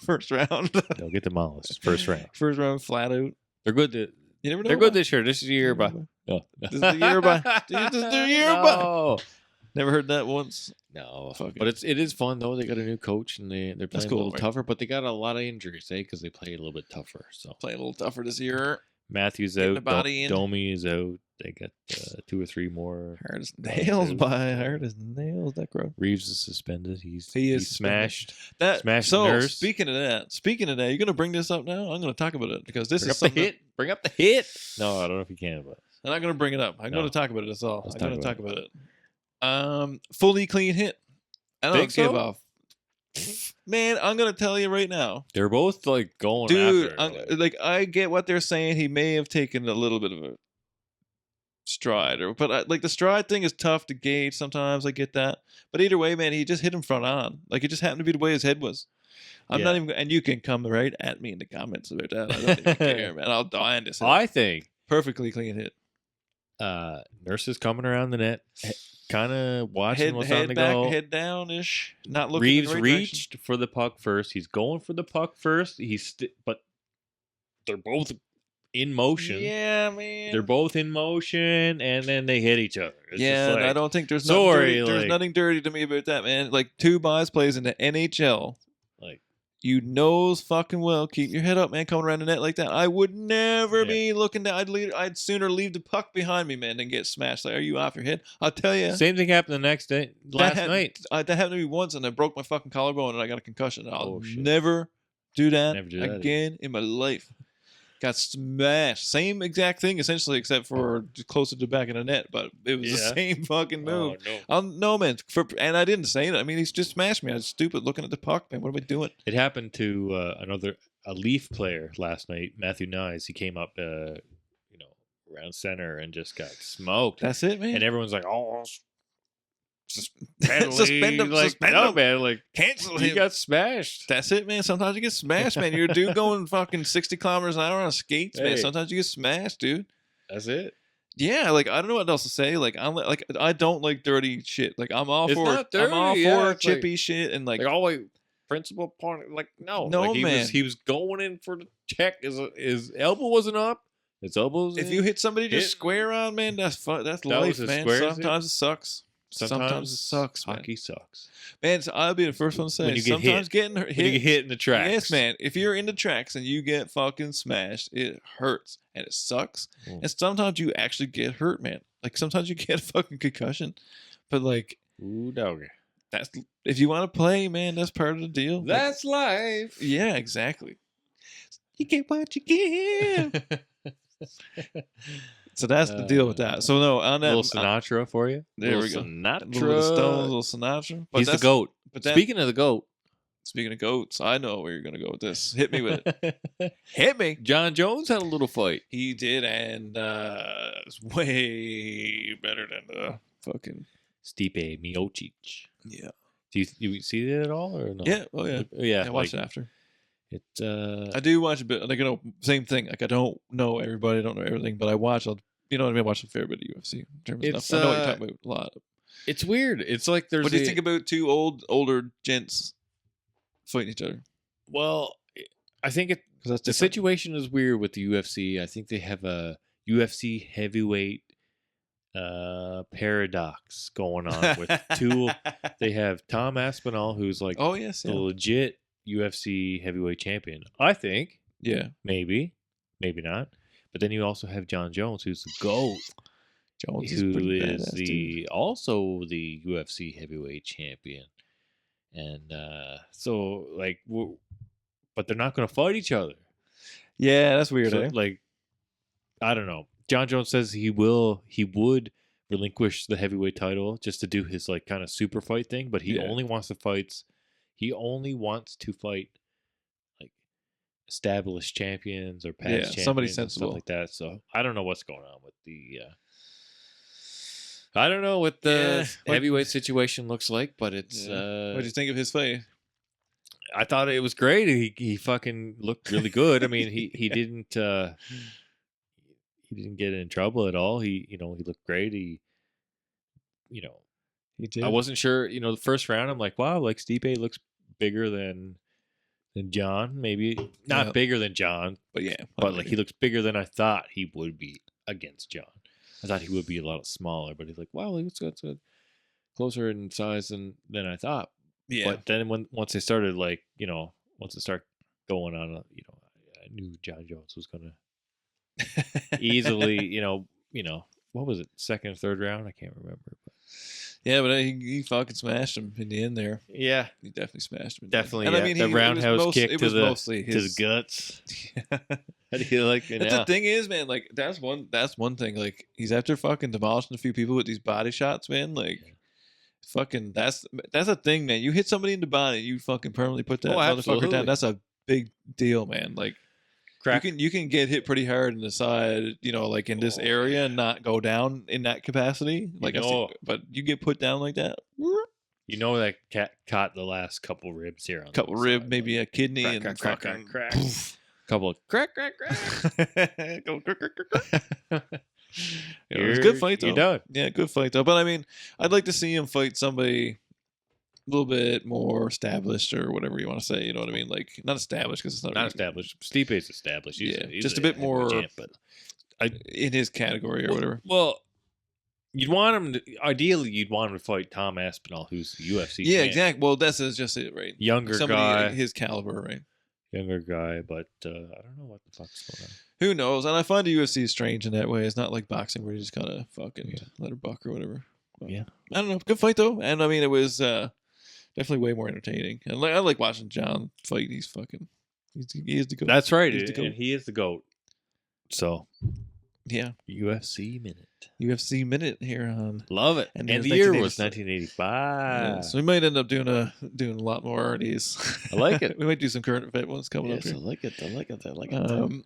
first round. They'll get demolished first round. First round flat out. They're good. You never know. They're good this year. This is the year, by. No. This is the year by. Dude, this is the year by. No. Never heard that once. No, Fuck but it. it is fun though. They got a new coach and they're That's playing cool, a little right? tougher, but they got a lot of injuries, because they play a little bit tougher. So Playing a little tougher this year. Matthews Getting out, the body in. Domi is out. They got 2 or 3 more. Hard as nails by. Hard as nails. That crowd. Reeves is suspended. He is He's suspended. smashed. That Smash so the nurse. speaking of that, you're gonna bring this up now. I'm gonna talk about it because this Bring is up the something. hit. Bring up the hit. No, I don't know if you can, but I'm not gonna bring it up. I'm No. gonna talk about it. That's all. Let's I'm gonna talk talk about it. Fully clean hit. I don't Think give so? off. Man, I'm gonna tell you right now, they're both like going dude. after it. Like I get what they're saying. He may have taken a little bit of a stride, but like the stride thing is tough to gauge sometimes. I get that, but either way, man, he just hit him front on. Like it just happened to be the way his head was. I'm not Yeah. even, and you can come right at me in the comments about that. I don't even care, man. I'll die in this. I think Perfectly clean hit. Nurse is coming around the net, kind of watching what's on Head the back, go. head down ish. Not looking. Reeves in the right reached for the puck first. He's going for the puck first. But they're both in motion. direction. Yeah, man. They're both in motion, and then they hit each other. It's yeah, just and like, I don't think there's sorry, nothing dirty, there's like- nothing dirty to me about that, man. Like 2 guys plays in the NHL. like You knows fucking well. Keep your head up, man. Coming around the net like that, I would never Yeah. be looking down. I'd sooner leave the puck behind me, man, than get smashed. Like, are you off your head? I'll tell you. same thing happened the next day, last night. That happened to me once, and I broke my fucking collarbone, and I got a concussion. I'll Oh, shit. never do that, Never do that again in my life. Got smashed. Same exact thing, essentially, except for just closer to the back of the net. But it was the Yeah. same fucking move. Oh, no. No, man. And I didn't say it. I mean, he's just smashed me. I was stupid looking at the puck, man. What am I doing? It happened to a Leaf player last night, Matthew Nyes. He came up, around center and just got smoked. That's it, man. And everyone's like, "Oh, Suspend him. Like, Suspend no, him. man, like Cancel he him. got smashed." That's it, man. Sometimes you get smashed, man. You're a dude going fucking 60 kilometers an hour on skates, man. Hey. Sometimes you get smashed, dude. That's it. Yeah, like I don't know what else to say. Like I don't like dirty shit. Like I'm all It's for not I'm all dirty, yeah, for it's like- chippy shit and like Like all like principal point. Like no, No, like, man. he was going in for the check. His elbow wasn't up. His elbow's if in. you hit somebody just Hit- square on, man, that's fun. That's That life, was a man. square, is it? Sometimes it sucks. Sometimes it sucks, man. Hockey sucks. Man, so I'll be the first one to say. When you get sometimes hit. getting When you get hit in the tracks. Yes, man. If you're in the tracks and you get fucking smashed, it hurts and it sucks. Mm. And sometimes you actually get hurt, man. Like sometimes you get a fucking concussion. But like Ooh, doggy. that's if you want to play, man, that's part of the deal. Like, That's life. yeah, exactly. You get what you give. So that's the deal with that. So no, on that little Sinatra for you. there Little we go. Sinatra. a little bit of Stones, a little Sinatra. But He's the that's- goat. But that, Speaking of the goat, speaking of goats, I know where you're gonna go with this. Hit me with it. Hit me. John Jones had a little fight. He did, and it's way better than the fucking Stipe Miocic. yeah. Do you see that at all or no? Yeah. Oh yeah. Yeah. I watched it after. It. I do watch a bit. Like same thing. Like I don't know everybody. I don't know everything, but I watch. You know what I mean? I watch a fair bit of UFC. In terms of It's, stuff. I know what you're talking about a lot. It's weird. It's like there's. What do you think about 2 older gents fighting each other? Well, I think it. Because that's The different. situation is weird with the UFC. I think they have a UFC heavyweight paradox going on with 2. They have Tom Aspinall, who's like Oh yes. the Yeah. legit UFC heavyweight champion. I think Yeah. maybe not. But then you also have John Jones, who's the GOAT, Jones who pretty is badass, dude. also the UFC heavyweight champion. And so like, but they're not going to fight each other. Yeah, that's weird. So, eh? like, I don't know. John Jones says he would relinquish the heavyweight title just to do his like kind of super fight thing, but he Yeah. only wants to fight like established champions or past champions, somebody and sensible. stuff like that. So I don't know what's going on with the I don't know what the Yeah. heavyweight situation looks like, but it's. What did you think of his fight? I thought it was great. He fucking looked really good. I mean, he didn't he didn't get in trouble at all. He looked great. He He did. I wasn't sure. The first round, I'm like, wow, like Stipe looks bigger than John. Maybe not Yeah. bigger than John, but yeah, but like he looks bigger than I thought he would be against John. I thought he would be a lot smaller, but he's like, wow, he looks closer in size than I thought. yeah. But then once they started once it started going on, I knew John Jones was gonna easily, what was it, second or third round? I can't remember. But Yeah, but he fucking smashed him in the end there. yeah, He definitely smashed him. In the end. definitely. And Yeah. I mean, the roundhouse kick to mostly to the guts. How do you like it That's now? the thing is, man. Like that's one thing. Like he's after fucking demolishing a few people with these body shots, man. Like, fucking that's a thing, man. You hit somebody in the body, you fucking permanently put that motherfucker absolutely. down. That's a big deal, man. Like Crack. you can get hit pretty hard in the side, like in this area, and not go down in that capacity. Like but you get put down like that. That cat caught the last couple ribs here. On Couple the rib, side, maybe a kidney, crack, and crack, crack, fucking crack, crack. Couple of crack. Go, crack, crack, crack, crack. It was a good fight though. You're done. Yeah, good fight though. But I mean, I'd like to see him fight somebody a little bit more established or whatever you want to say. You know what I mean? Like not established because it's not Not really- established. Stipe's established. He's just a bit more champ, but in his category or whatever. Well, you'd want him to. Ideally, you'd want him to fight Tom Aspinall, who's the UFC. Yeah, champ. exactly. Well, that's just it, right? Younger Somebody guy, his caliber, right? younger guy, but I don't know what the fuck's going on. Who knows? And I find the UFC strange in that way. It's not like boxing where you just kind of fucking let her buck or whatever. But, Yeah. I don't know. Good fight though, and I mean it was definitely way more entertaining. And I like watching John fight. He is the goat. That's right, He's the goat. and he is the GOAT. So Yeah, UFC minute, UFC minute here on. love it. And And, it was the year was 1986. 1985. Yeah, so we might end up doing a lot more of these. I like it. We might do some current event ones coming up Yes, I here. like it. I like it. I like it.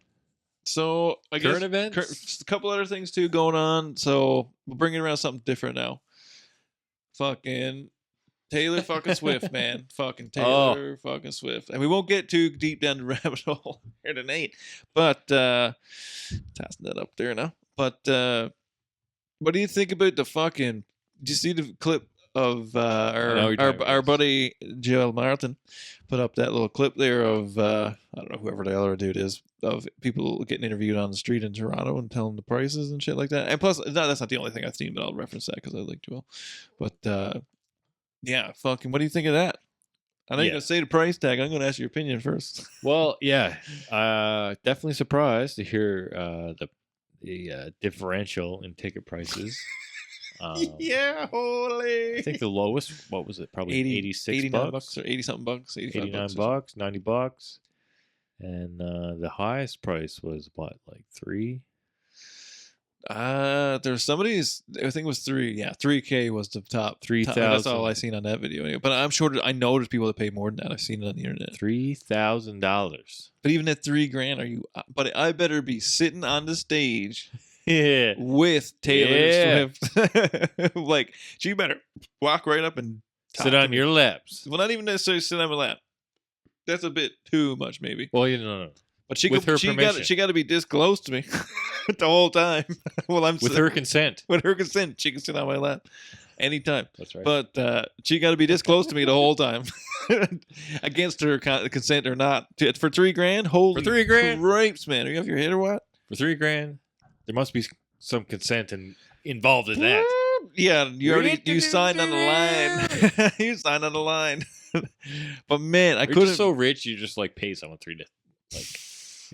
So I guess Current events? a couple other things too going on. So we'll bring it around something different now. Fucking Taylor fucking Swift, man. Fucking Taylor fucking Swift. And we won't get too deep down the rabbit hole here tonight. But tossing that up there now. But what do you think about the fucking? Did you see the clip of our buddy Joel Martin put up that little clip there of I don't know whoever the other dude is, of people getting interviewed on the street in Toronto and telling the prices and shit like that. And plus, that's not the only thing I've seen, but I'll reference that because I like Joel. But yeah, fucking, what do you think of that? I know you're gonna say the price tag. I'm gonna ask your opinion first. Well, yeah, definitely surprised to hear the differential in ticket prices. Yeah, holy. I think the lowest, what was it? Probably 86 bucks or 80 something bucks, 85 89 bucks, 90 bucks. And the highest price was what, like 3? There's somebody's, I think it was 3. Yeah, 3K was the top. 3,000. That's all I seen on that video. Anyway. But I'm sure I know there's people that pay more than that. I've seen it on the internet. $3,000. But even at $3,000, are you? But I better be sitting on the stage. Yeah. With Taylor Swift. Like, she better walk right up and Sit on your laps. Well, not even necessarily sit on my lap. That's a bit too much, maybe. Well, no. But With her permission. She got to be this close to me the whole time. Well, I'm With her consent. With her consent, she can sit on my lap anytime. That's right. But she got to be this close to me the whole time, against her consent or not. For $3,000, holy For $3,000? grapes, man! Are you off your head or what? For $3,000, there must be some consent involved in that. Yeah, you signed on the line. You signed on the line. But man, I You're couldn't. just so rich, you just like pay someone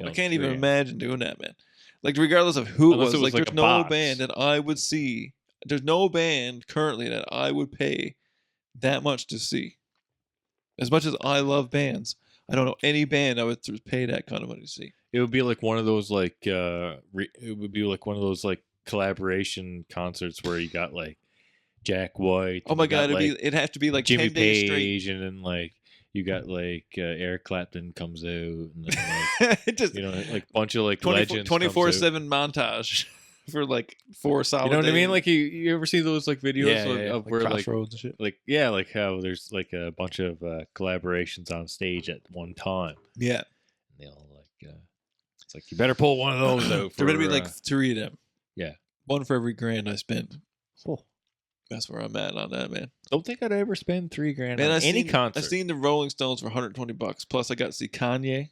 I can't even imagine doing that, man. Like, regardless of who Unless it was, like like there's a no box. band that I would see. There's no band currently that I would pay that much to see. As much as I love bands, I don't know any band I would pay that kind of money to see. It would be like one of those like it would be like one of those like collaboration concerts where you got like Jack White. Oh my you got, god, like, it'd have to be like Jimmy 10 days straight. Page, and then like you got like Eric Clapton comes out, and then like Just like a bunch of like legends. 24/7 montage. for like 4 solid. You know what I mean? days. Like you ever see those like videos of where like Crossroads and shit. like yeah, like how there's like a bunch of collaborations on stage at one time. Yeah, And they all like it's like you better pull one of those out. there For, better be like 3 of them. yeah, one for every grand I spend. oh, That's where I'm at on that, man. don't think I'd ever spend $3,000 Man, on any I concert. seen the Rolling Stones for $120. Plus, I got to see Kanye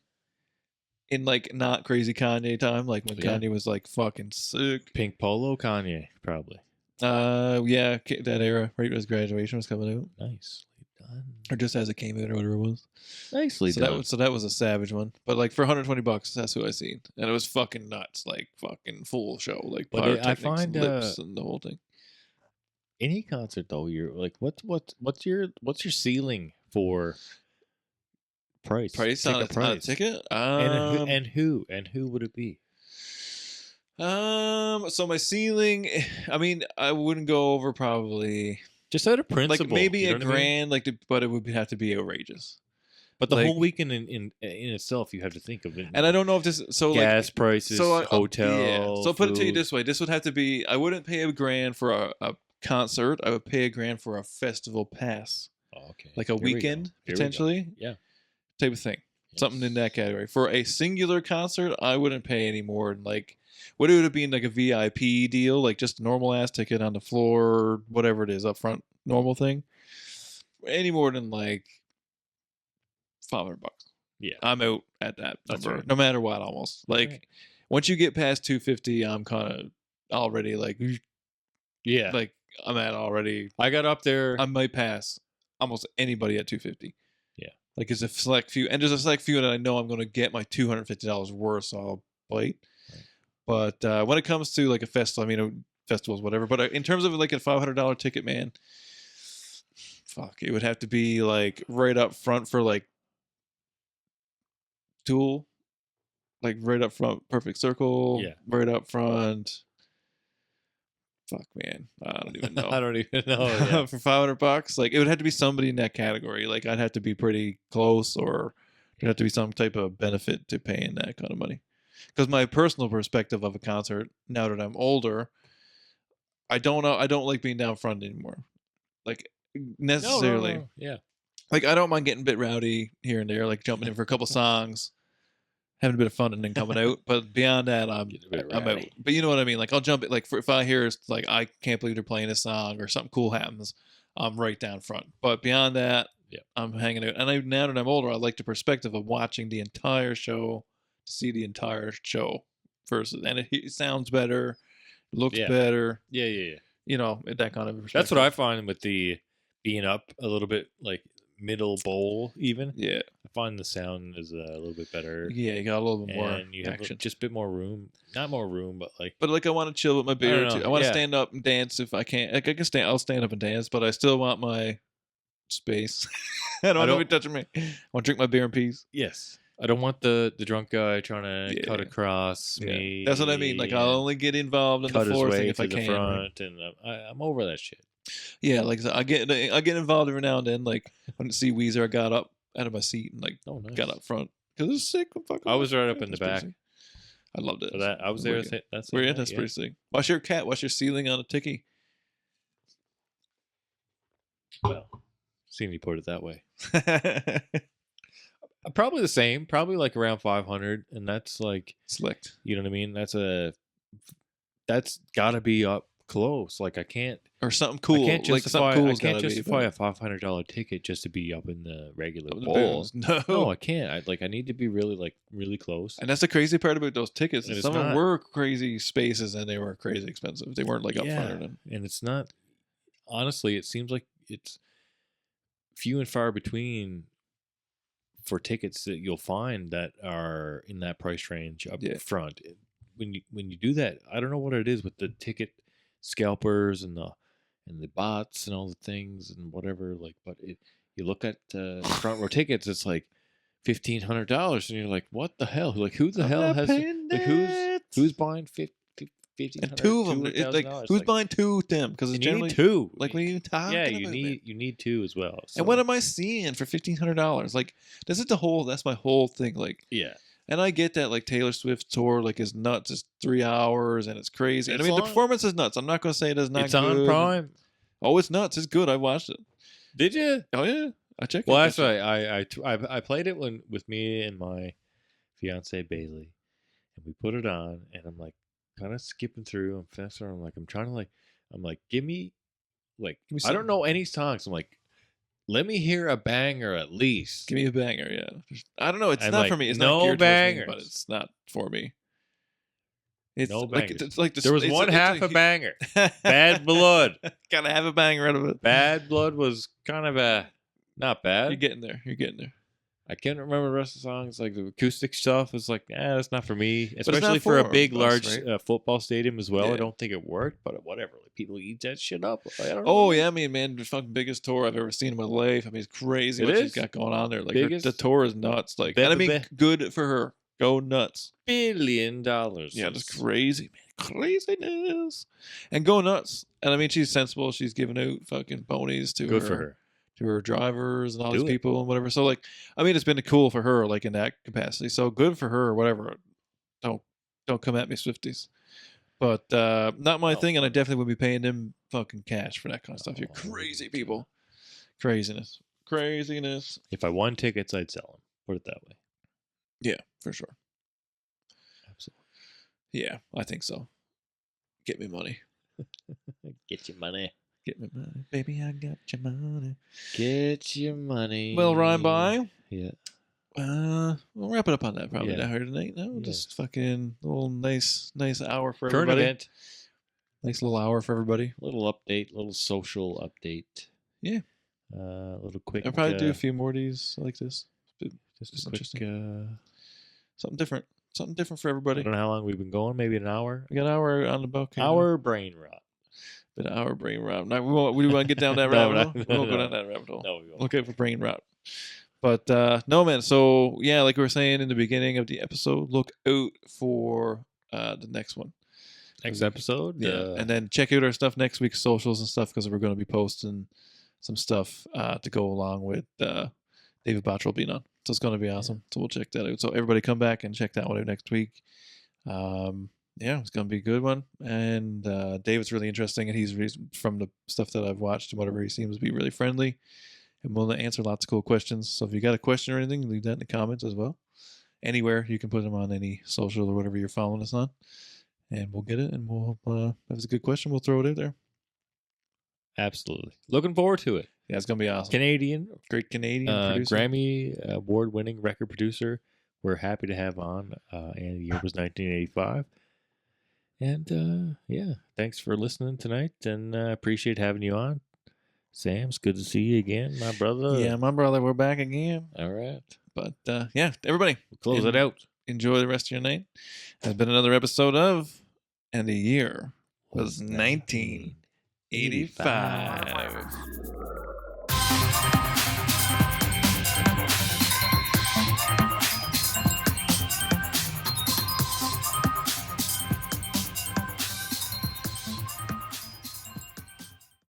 in like not crazy Kanye time, like when Yeah. Kanye was like fucking sick. Pink Polo Kanye probably. Yeah, that era, right as graduation was coming out, Nicely done. or just as it came out, or whatever it was. Nicely So done. that was a savage one. But like for $120, that's who I seen, and it was fucking nuts, like fucking full show, like But I pyrotechnics, find, lips, and the whole thing. Any concert though, you're like, what's your ceiling for price? Price Ticket on a ticket. And who would it be? So my ceiling, I mean, I wouldn't go over probably Just out of principle, like maybe you know a what I mean? grand, like, but it would have to be outrageous. But the like- whole weekend in itself, you have to think of it. And I don't know if this, so gas like prices, so hotel. Yeah. So I'll put it to you food. this way: this would have to be. I wouldn't pay a grand for a concert. I would pay a grand for a festival pass, Oh, okay, like a Here we go. weekend Here we go. potentially. Yeah. Type of thing. Something in that category. For a singular concert, I wouldn't pay any more than like what it would have been like a VIP deal, like just a normal ass ticket on the floor, whatever it is, up front, normal thing. Any more than like $500. Yeah. I'm out at that That's number, right. no matter what. Almost like right. once you get past 250, I'm kind of already like Yeah. like I'm at already. I got up there. I might pass almost anybody at 250. Yeah. Like there's a select few, and there's a select few that I know I'm going to get my $250 worth, so I'll bite. Right. But when it comes to like a festival, I mean, festivals, whatever. But in terms of like a $500 ticket, man, fuck, it would have to be like right up front for like Tool, like right up front, Perfect Circle, Yeah. right up front. Fuck, man, I don't even know. I don't even know. Yeah. For $500, like it would have to be somebody in that category. Like I'd have to be pretty close, or there'd have to be some type of benefit to paying that kind of money. Because my personal perspective of a concert, now that I'm older, I don't know. I don't like being down front anymore. Like necessarily. No. Yeah. Like I don't mind getting a bit rowdy here and there, like jumping in for a couple songs, having a bit of fun, and then coming out. But beyond that, I'm out. rowdy. But you know what I mean? Like I'll jump it. Like if I hear like I can't believe they're playing this song or something cool happens, I'm right down front. But beyond that, Yeah. I'm hanging out. And now that I'm older, I like the perspective of watching the entire show, to see the entire show versus, and it sounds better, looks Yeah. better. Yeah. Yeah. Yeah. You know, that kind of perspective. That's what I find with the being up a little bit, like middle bowl, even. Yeah, I find the sound is a little bit better. yeah. You got a little bit more And you have action. just a bit more room. Not more room, but like. But like I want to chill with my beer know, too. I want to yeah. stand up and dance if I can. Like I can stand. I'll stand up and dance, but I still want my space. I don't want nobody touching me. I want to drink my beer in peace. Yes. I don't want the drunk guy trying to Yeah. cut across Yeah. me. That's what I mean. Like I'll only get involved in cut the his floor way thing if to I the can. front, and I'm over that shit. Yeah, like I get involved every now and then. Like when I see Weezer, I got up out of my seat and like Oh, nice. got up front because it's sick. I was right up in the That's pretty back. sick. I loved it. So that I was there. That's We're it, in. That's yeah. pretty sick. Watch your cat. Watch your ceiling on a ticky. Well, seeing you put it that way. Probably the same. Probably like around 500, and that's like, Slicked. you know what I mean. That's got to be up close. Like I can't. Or something cool. I can't like justify. something I cool's can't gotta be, justify but- a $500 ticket just to be up in the regular the bowl. booze. No. No, I can't. I need to be really close. And that's the crazy part about those tickets. And Is it's some of them not- were crazy spaces and they were crazy expensive. They weren't like up front or nothing. And it's not. Honestly, it seems like it's few and far between for tickets that you'll find that are in that price range up Yeah. front. When you do that, I don't know what it is with the ticket scalpers and the bots and all the things and whatever. Like, but you look at front row tickets, it's like $1,500, and you're like, what the hell? Like, who the hell has like who's buying $1,500? and two of them? It's like $200,000? who's Like, buying two of them? Because it's and you generally need two. like when you talking yeah, about, man. you need two as well. So, And what am I seeing for $1,500? Like, this is the whole. That's my whole thing. Like, yeah. And I get that, like, Taylor Swift tour, like, is nuts. It's 3 hours and it's crazy. And I It's mean, the long. performance is nuts. I'm not going to say it is not It's good. on Prime. Oh, it's nuts. It's good. I watched it. Did you? Oh, yeah. I checked Well, it. that's why I played it with me and my fiance Bailey, and we put it on, and I'm like kind of skipping through. I'm faster. I'm trying to I'm like, give me Give me I some- don't know any songs. I'm like, let me hear a banger at least. Give me a banger, yeah. I don't know. It's And, not like, for me. It's no not geared towards me, bangers. but it's not for me. It's No like bangers. it's like There was one half a banger. Bad Blood. Gotta have a banger out of it. Bad Blood was kind of not bad. You're getting there. You're getting there. I can't remember the rest of the songs. Like the acoustic stuff is like, that's not for me. it's Especially not for a for big, us, large right? football stadium as well. Yeah. I don't think it worked, but whatever. Like, people eat that shit up. I don't know. Oh yeah, I mean, man, the fucking biggest tour I've ever seen in my life. I mean, it's crazy It what is? she's got going on there. Like Biggest? the tour is nuts. Like, and I mean, good for her. Go nuts. $1 billion. Yeah, just crazy, man. Craziness. And go nuts. And I mean, she's sensible. She's giving out fucking ponies to Good for her. to her drivers and all Do these it. people and whatever. So like, I mean, it's been cool for her, like in that capacity. So good for her or whatever. Don't come at me, Swifties. But not my Oh. thing, and I definitely would be paying them fucking cash for that kind of stuff. You're Oh, crazy people. Craziness. If I won tickets, I'd sell them. Put it that way. Yeah, for sure. Absolutely. Yeah, I think so. Get me money. Get your money. Get me money. Baby, I got your money. Get your money. Well, Ryan, bye. Yeah. We'll wrap it up on that probably Yeah. down here tonight. No, Yeah. just fucking little nice hour for Current everybody. event. Nice little hour for everybody. Little update. Little social update. Yeah. Little quick. I'll probably do a few more of these like this. Just It's a quick. interesting. Something different. Something different for I everybody. don't know how long we've been going. Maybe an hour. We got an hour on the book. here now. Our brain rot. Been an hour brain rot. Now, we want to get down that No, rabbit hole. no, We won't go no. down that rabbit hole. No, we won't. Okay for brain rot. But no, man. So yeah, like we were saying in the beginning of the episode, look out for the next one. Next episode. Yeah, and then check out our stuff next week's socials and stuff because we're going to be posting some stuff to go along with David Bottrell being on. So it's going to be awesome. So we'll check that out. So everybody come back and check that one out next week. Yeah, it's going to be a good one. And David's really interesting, and he's from the stuff that I've watched and whatever, he seems to be really friendly and willing to answer lots of cool questions. So if you got a question or anything, leave that in the comments as well. Anywhere you can put them on any social or whatever you're following us on, and we'll get it. And we'll if it's a good question, we'll throw it out there. Absolutely. Looking forward to it. Yeah, it's gonna be awesome. Canadian, Great Canadian producer. Grammy award-winning record producer. We're happy to have on. And the year was 1985. And yeah, thanks for listening tonight, and appreciate having you on. Sam, it's good to see you again, my brother. Yeah, my brother, we're back again. All right. But yeah, everybody, We'll close it out. enjoy the rest of your night. Has been another episode of, and the year was 1985.